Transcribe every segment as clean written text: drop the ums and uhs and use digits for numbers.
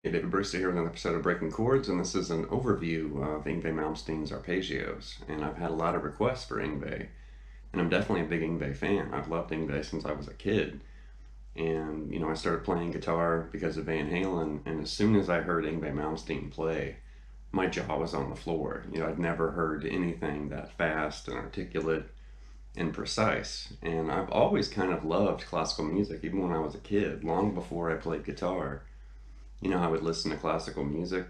Hey, David Brewster here with another episode of Breaking Chords, and this is an overview of Yngwie Malmsteen's Arpeggios. And I've had a lot of requests for Yngwie, and I'm definitely a big Yngwie fan. I've loved Yngwie since I was a kid. And, I started playing guitar because of Van Halen, and as soon as I heard Yngwie Malmsteen play, my jaw was on the floor. I'd never heard anything that fast and articulate and precise. And I've always kind of loved classical music, even when I was a kid, long before I played guitar. I would listen to classical music,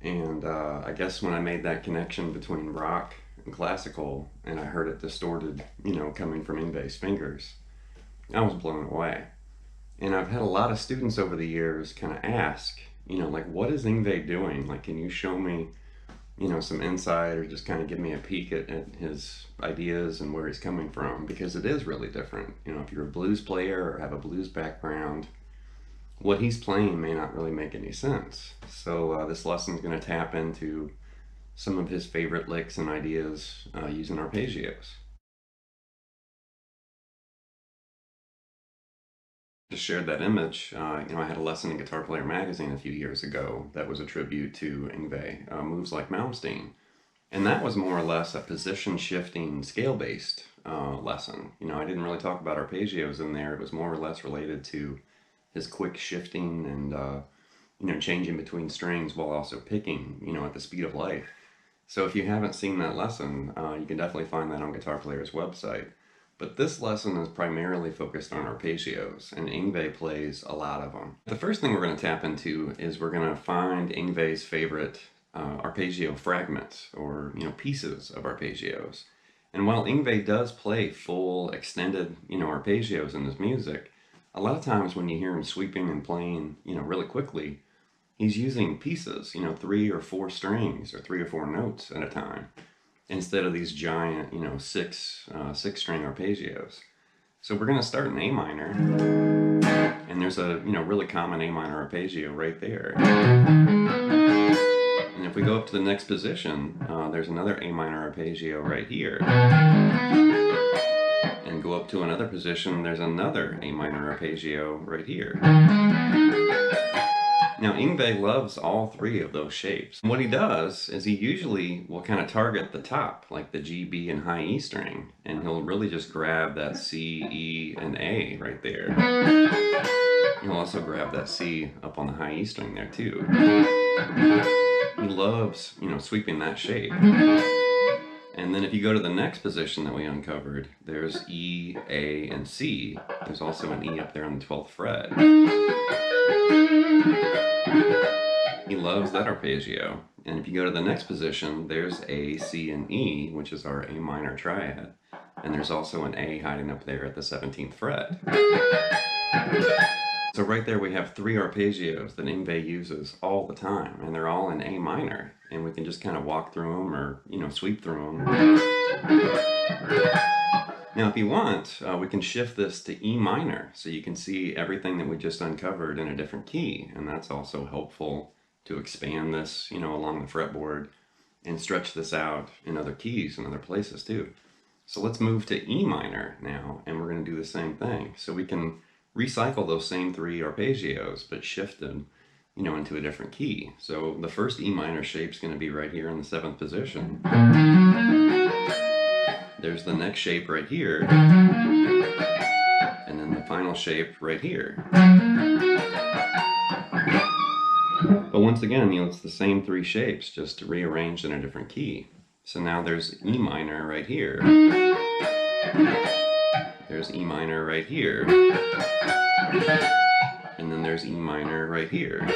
and I guess when I made that connection between rock and classical, and I heard it distorted, coming from Yngwie's fingers, I was blown away. And I've had a lot of students over the years kind of ask, like, what is Yngwie doing? Like, can you show me, some insight, or just kind of give me a peek at his ideas and where he's coming from? Because it is really different. If you're a blues player or have a blues background, what he's playing may not really make any sense. So this lesson is going to tap into some of his favorite licks and ideas using arpeggios. Just shared that image. I had a lesson in Guitar Player magazine a few years ago that was a tribute to Yngwie, moves like Malmsteen. And that was more or less a position shifting scale-based lesson. I didn't really talk about arpeggios in there. It was more or less related to his quick shifting and changing between strings while also picking, at the speed of light. So if you haven't seen that lesson, you can definitely find that on Guitar Player's website. But this lesson is primarily focused on arpeggios, and Yngwie plays a lot of them. The first thing we're going to tap into is we're going to find Yngwie's favorite arpeggio fragments, or pieces of arpeggios. And while Yngwie does play full extended arpeggios in his music, a lot of times when you hear him sweeping and playing, really quickly, he's using pieces, 3 or 4 strings or 3 or 4 notes at a time, instead of these giant, 6-string arpeggios. So we're going to start in A minor, and there's a, really common A minor arpeggio right there. And if we go up to the next position, there's another A minor arpeggio right here. And go up to another position, there's another A minor arpeggio right here. Now Yngwie loves all 3 of those shapes. What he does is he usually will kind of target the top, like the G, B, and high E string, and he'll really just grab that C, E, and A right there. He'll also grab that C up on the high E string there too. He loves, sweeping that shape. And then if you go to the next position that we uncovered, there's E, A, and C. There's also an E up there on the 12th fret. He loves that arpeggio. And if you go to the next position, there's A, C, and E, which is our A minor triad. And there's also an A hiding up there at the 17th fret. So right there we have 3 arpeggios that Yngwie uses all the time, and they're all in A minor, and we can just kind of walk through them or, sweep through them. Now if you want, we can shift this to E minor, so you can see everything that we just uncovered in a different key, and that's also helpful to expand this, along the fretboard and stretch this out in other keys and other places too. So let's move to E minor now, and we're going to do the same thing. So we can recycle those same 3 arpeggios, but shift them, into a different key. So the first E minor shape is going to be right here in the 7th position. There's the next shape right here, and then the final shape right here. But once again, it's the same 3 shapes, just rearranged in a different key. So now there's E minor right here. There's E minor right here. And then there's E minor right here.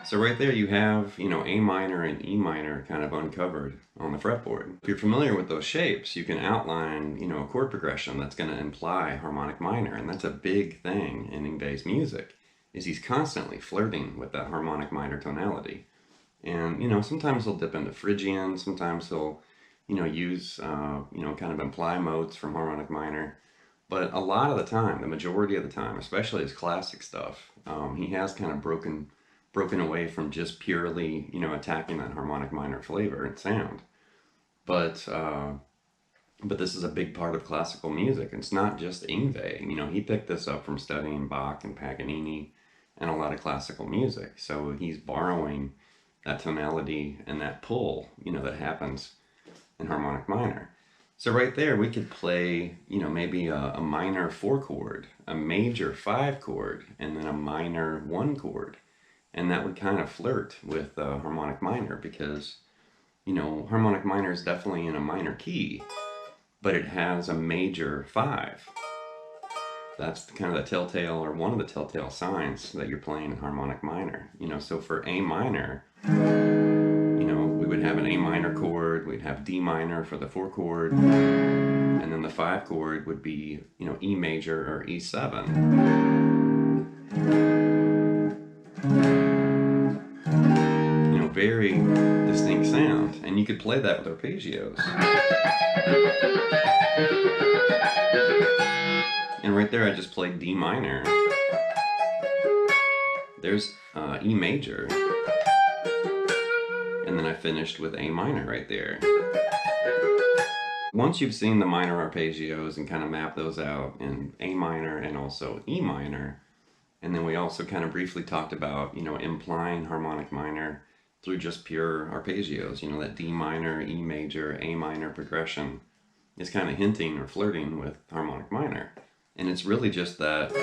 So right there you have, A minor and E minor kind of uncovered on the fretboard. If you're familiar with those shapes, you can outline, a chord progression that's going to imply harmonic minor. And that's a big thing in Yngwie's music, is he's constantly flirting with that harmonic minor tonality. And, sometimes he'll dip into Phrygian, sometimes he'll, use, kind of imply modes from harmonic minor. But a lot of the time, the majority of the time, especially his classic stuff, he has kind of broken away from just purely, attacking that harmonic minor flavor and sound. But this is a big part of classical music. It's not just Yngwie. He picked this up from studying Bach and Paganini in a lot of classical music. So he's borrowing that tonality and that pull, that happens in harmonic minor. So right there, we could play, maybe a minor 4 chord, a major 5 chord, and then a minor 1 chord. And that would kind of flirt with harmonic minor because, harmonic minor is definitely in a minor key, but it has a major 5. That's kind of the telltale, or one of the telltale signs that you're playing in harmonic minor. So for A minor, we would have an A minor chord, we'd have D minor for the 4 chord, and then the 5 chord would be, E major or E7. Very distinct sound, and you could play that with arpeggios. And right there I just played D minor. There's E major. And then I finished with A minor right there. Once you've seen the minor arpeggios and kind of map those out in A minor and also E minor, and then we also kind of briefly talked about, implying harmonic minor through just pure arpeggios, that D minor, E major, A minor progression is kind of hinting or flirting with harmonic minor. And it's really just that,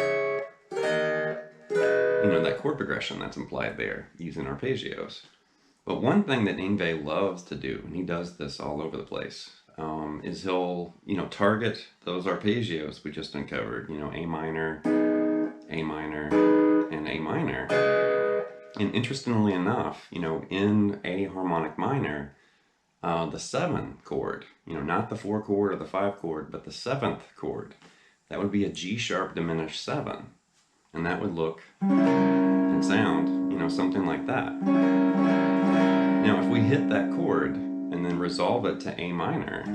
that chord progression that's implied there using arpeggios. But one thing that Yngwie loves to do, and he does this all over the place, is he'll, target those arpeggios we just uncovered, A minor, and A minor. And interestingly enough, in a harmonic minor, the 7 chord, not the 4 chord or the 5 chord, but the 7th chord, that would be a G sharp diminished 7. And that would look and sound, something like that. Now, if we hit that chord and then resolve it to A minor,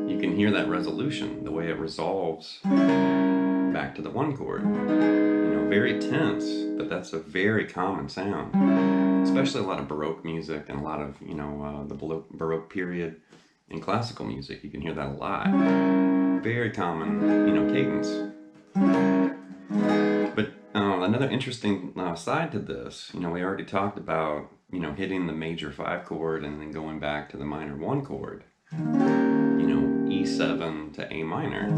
you can hear that resolution, the way it resolves back to the 1 chord. Very tense, but that's a very common sound, especially a lot of Baroque music and a lot of, the Baroque period in classical music. You can hear that a lot. Very common, cadence. But another interesting side to this, we already talked about, hitting the major 5 chord and then going back to the minor 1 chord, E7 to A minor.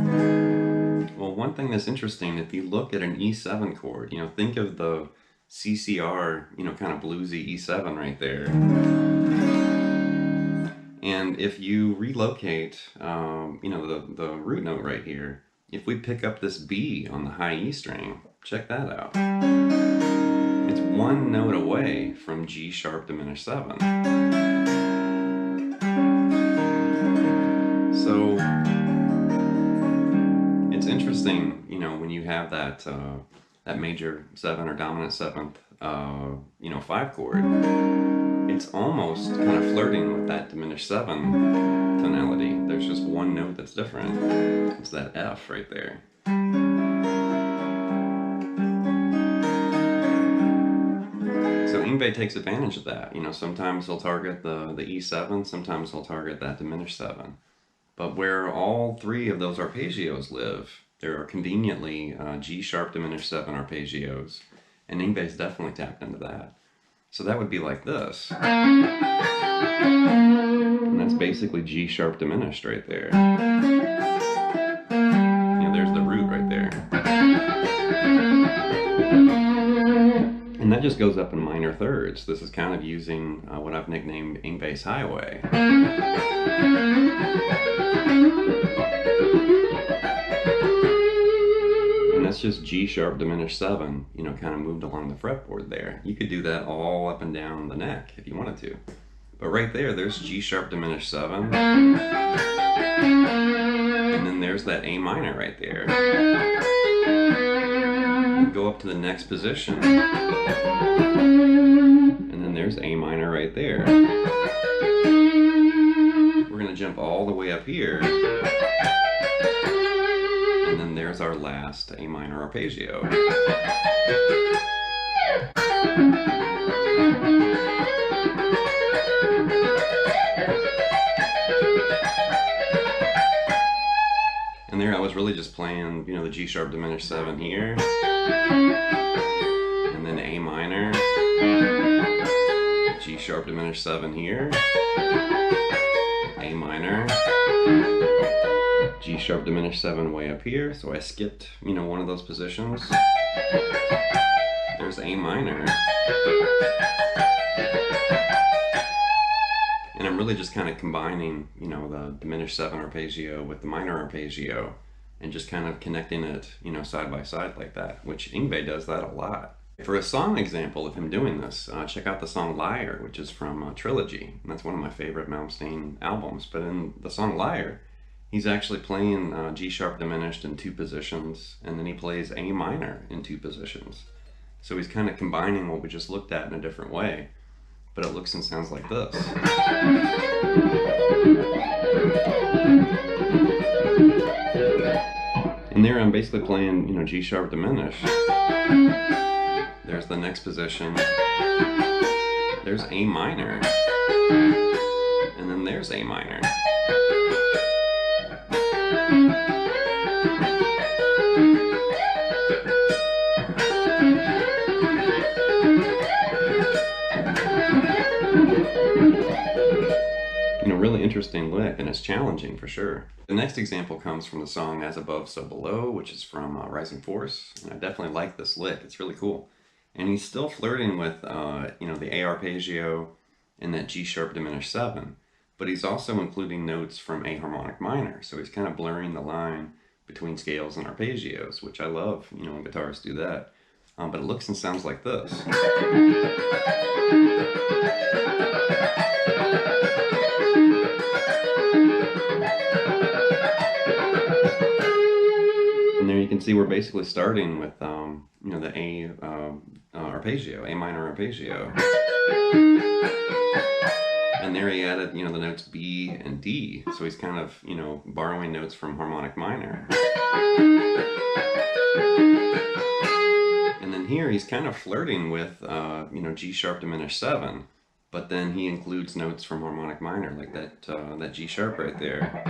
Well, one thing that's interesting, if you look at an E7 chord, think of the CCR, kind of bluesy E7 right there. And if you relocate, the root note right here, if we pick up this B on the high E string, check that out. It's 1 note away from G sharp diminished 7. So it's interesting, when you have that that major 7 or dominant 7th, 5 chord, it's almost kind of flirting with that diminished 7 tonality. There's just 1 note that's different. It's that F right there. So Yngwie takes advantage of that. Sometimes he'll target the E7, sometimes he'll target that diminished 7. But where all 3 of those arpeggios live, there are conveniently G sharp diminished 7 arpeggios, and Yngwie's definitely tapped into that. So that would be like this. And that's basically G sharp diminished right there. There's the root right there. And that just goes up in minor thirds. This is kind of using what I've nicknamed Yngwie's Highway. And that's just G sharp diminished 7, kind of moved along the fretboard there. You could do that all up and down the neck if you wanted to. But right there's G sharp diminished 7. And then there's that A minor right there. And go up to the next position. And then there's A minor right there. We're going to jump all the way up here. And then there's our last A minor arpeggio. And there I was really just playing, the G sharp diminished 7 here. sharp diminished 7 here, A minor, G sharp diminished 7 way up here, so I skipped, one of those positions. There's A minor. And I'm really just kind of combining, the diminished 7 arpeggio with the minor arpeggio and just kind of connecting it, side by side like that, which Yngwie does that a lot. For a song example of him doing this, check out the song Liar, which is from Trilogy. And that's one of my favorite Malmsteen albums. But in the song Liar, he's actually playing G sharp diminished in 2 positions, and then he plays A minor in 2 positions. So he's kind of combining what we just looked at in a different way, but it looks and sounds like this. And there I'm basically playing, G sharp diminished. There's the next position. There's A minor. And then there's A minor. Really interesting lick, and it's challenging for sure. The next example comes from the song As Above, So Below, which is from Rising Force, and I definitely like this lick. It's really cool. And he's still flirting with, the A arpeggio and that G sharp diminished 7, but he's also including notes from A harmonic minor, so he's kind of blurring the line between scales and arpeggios, which I love, when guitarists do that. But it looks and sounds like this. And there you can see we're basically starting with, the A arpeggio, A minor arpeggio. And there he added, the notes B and D. So he's kind of, borrowing notes from harmonic minor. And then here he's kind of flirting with, G sharp diminished 7. But then he includes notes from harmonic minor, like that G sharp right there.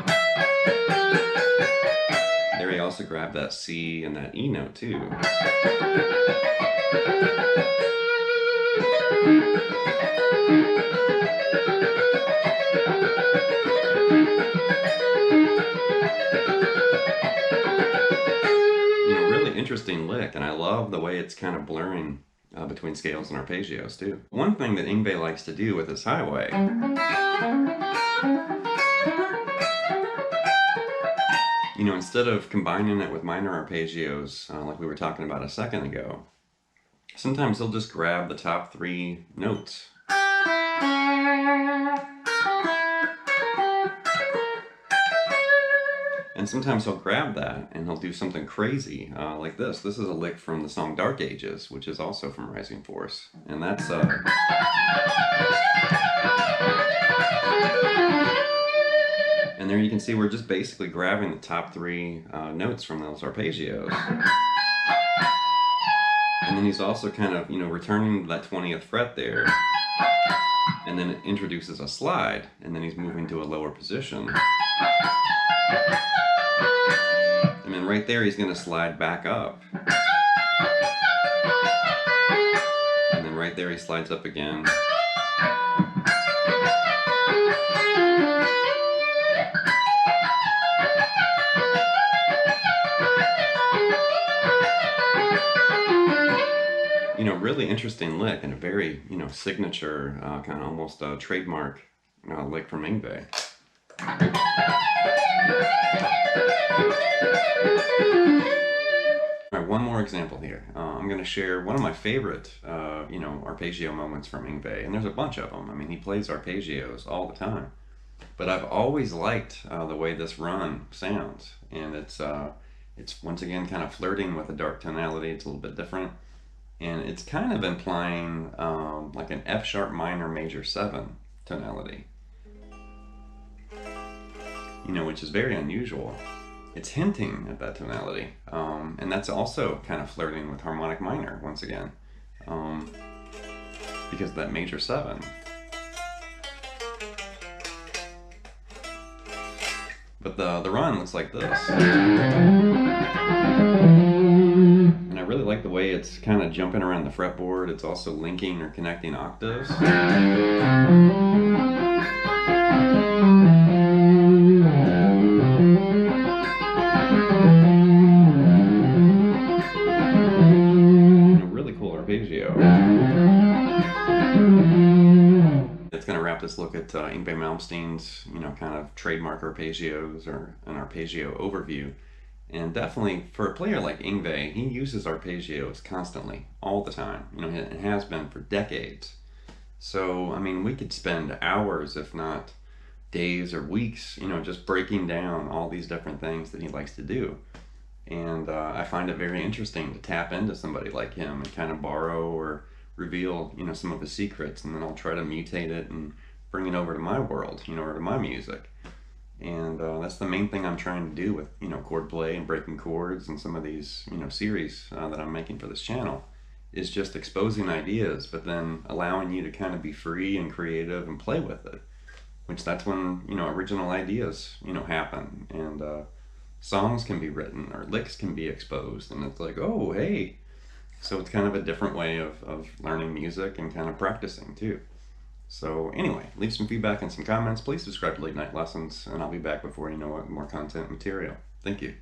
There he also grabbed that C and that E note too. Really interesting lick, and I love the way it's kind of blurring between scales and arpeggios too. One thing that Yngwie likes to do with his highway, instead of combining it with minor arpeggios like we were talking about a second ago, sometimes he'll just grab the top 3 notes. And sometimes he'll grab that and he'll do something crazy like this. This is a lick from the song Dark Ages, which is also from Rising Force. And that's... And there you can see we're just basically grabbing the top 3 notes from those arpeggios. And then he's also kind of, returning that 20th fret there. And then it introduces a slide, and then he's moving to a lower position. And then right there he's going to slide back up. And then right there he slides up again. Really interesting lick, and a very, signature, kind of almost a trademark lick from Yngwie. All right, one more example here. I'm going to share one of my favorite, arpeggio moments from Yngwie, and there's a bunch of them. I mean, he plays arpeggios all the time, but I've always liked the way this run sounds, and it's once again kind of flirting with a dark tonality. It's a little bit different. And it's kind of implying like an F sharp minor major 7 tonality, which is very unusual. It's hinting at that tonality, and that's also kind of flirting with harmonic minor once again, because of that major 7. But the run looks like this. And I really like the way it's kind of jumping around the fretboard. It's also linking or connecting octaves. Really cool arpeggio. It's going to wrap this look at Yngwie Malmsteen's, kind of trademark arpeggios, or an arpeggio overview. And definitely for a player like Yngwie, he uses arpeggios constantly, all the time. It has been for decades. So, I mean, we could spend hours, if not days or weeks, just breaking down all these different things that he likes to do. And I find it very interesting to tap into somebody like him and kind of borrow or reveal, some of his secrets, and then I'll try to mutate it and bring it over to my world, or to my music. And that's the main thing I'm trying to do with, chord play and breaking chords and some of these, series that I'm making for this channel, is just exposing ideas, but then allowing you to kind of be free and creative and play with it, which that's when, original ideas, happen. And songs can be written, or licks can be exposed, and it's like, oh, hey. So it's kind of a different way of learning music and kind of practicing too. So anyway, leave some feedback and some comments. Please subscribe to Late Night Lessons, and I'll be back before you know what, more content and material. Thank you.